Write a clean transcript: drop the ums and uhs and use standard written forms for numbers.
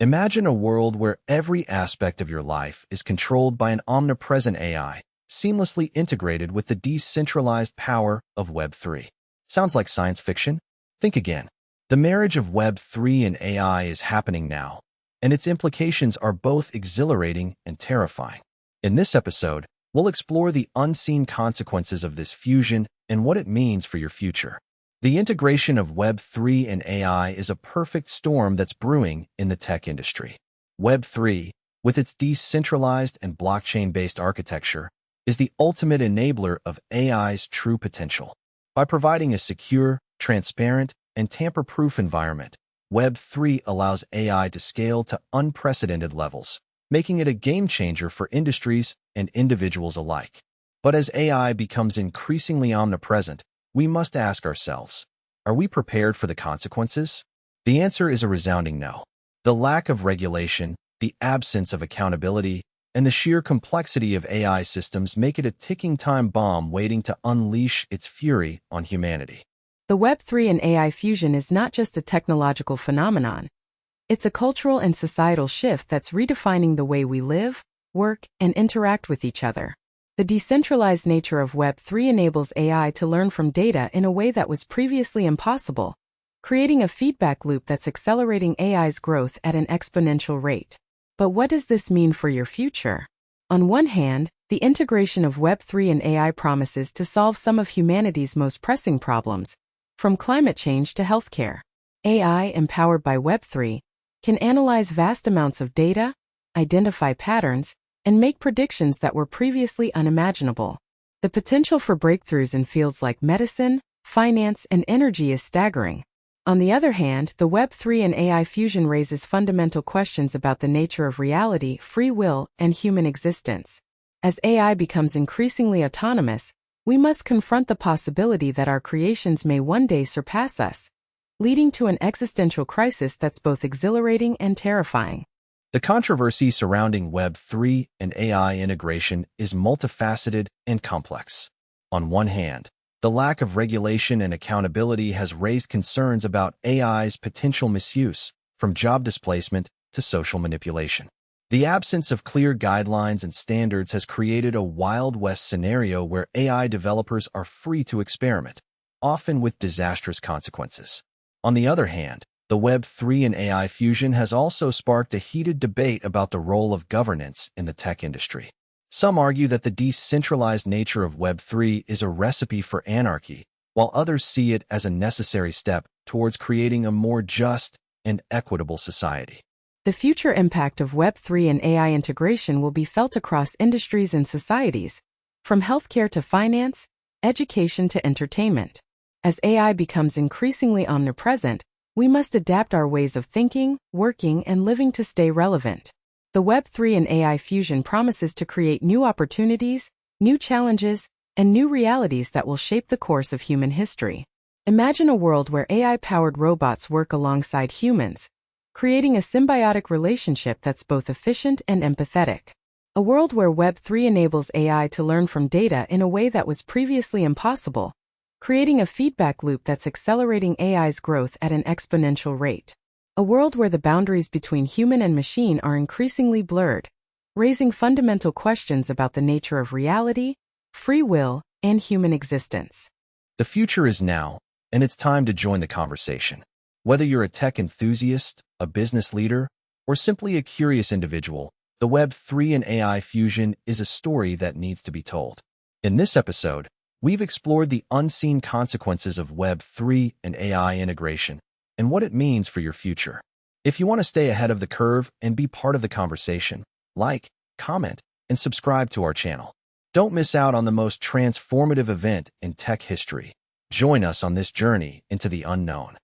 Imagine a world where every aspect of your life is controlled by an omnipresent AI, seamlessly integrated with the decentralized power of Web3. Sounds like science fiction? Think again. The marriage of Web3 and AI is happening now, and its implications are both exhilarating and terrifying. In this episode, we'll explore the unseen consequences of this fusion and what it means for your future. The integration of Web3 and AI is a perfect storm that's brewing in the tech industry. Web3, with its decentralized and blockchain-based architecture, is the ultimate enabler of AI's true potential. By providing a secure, transparent, and tamper-proof environment, Web3 allows AI to scale to unprecedented levels, making it a game-changer for industries and individuals alike. But as AI becomes increasingly omnipresent, we must ask ourselves, are we prepared for the consequences? The answer is a resounding no. The lack of regulation, the absence of accountability, and the sheer complexity of AI systems make it a ticking time bomb waiting to unleash its fury on humanity. The Web3 and AI fusion is not just a technological phenomenon. It's a cultural and societal shift that's redefining the way we live, work, and interact with each other. The decentralized nature of Web3 enables AI to learn from data in a way that was previously impossible, creating a feedback loop that's accelerating AI's growth at an exponential rate. But what does this mean for your future? On one hand, the integration of Web3 and AI promises to solve some of humanity's most pressing problems, from climate change to healthcare. AI, empowered by Web3, can analyze vast amounts of data, identify patterns, and make predictions that were previously unimaginable. The potential for breakthroughs in fields like medicine, finance, and energy is staggering. On the other hand, the Web3 and AI fusion raises fundamental questions about the nature of reality, free will, and human existence. As AI becomes increasingly autonomous, we must confront the possibility that our creations may one day surpass us, leading to an existential crisis that's both exhilarating and terrifying. The controversy surrounding Web3 and AI integration is multifaceted and complex. On one hand, the lack of regulation and accountability has raised concerns about AI's potential misuse, from job displacement to social manipulation. The absence of clear guidelines and standards has created a Wild West scenario where AI developers are free to experiment, often with disastrous consequences. On the other hand, the Web3 and AI fusion has also sparked a heated debate about the role of governance in the tech industry. Some argue that the decentralized nature of Web3 is a recipe for anarchy, while others see it as a necessary step towards creating a more just and equitable society. The future impact of Web3 and AI integration will be felt across industries and societies, from healthcare to finance, education to entertainment. As AI becomes increasingly omnipresent, we must adapt our ways of thinking, working, and living to stay relevant. The Web3 and AI fusion promises to create new opportunities, new challenges, and new realities that will shape the course of human history. Imagine a world where AI-powered robots work alongside humans, creating a symbiotic relationship that's both efficient and empathetic. A world where Web3 enables AI to learn from data in a way that was previously impossible, creating a feedback loop that's accelerating AI's growth at an exponential rate. A world where the boundaries between human and machine are increasingly blurred, raising fundamental questions about the nature of reality, free will, and human existence. The future is now, and it's time to join the conversation. Whether you're a tech enthusiast, a business leader, or simply a curious individual, the Web3 and AI fusion is a story that needs to be told. In this episode, we've explored the unseen consequences of Web3 and AI integration and what it means for your future. If you want to stay ahead of the curve and be part of the conversation, like, comment, and subscribe to our channel. Don't miss out on the most transformative event in tech history. Join us on this journey into the unknown.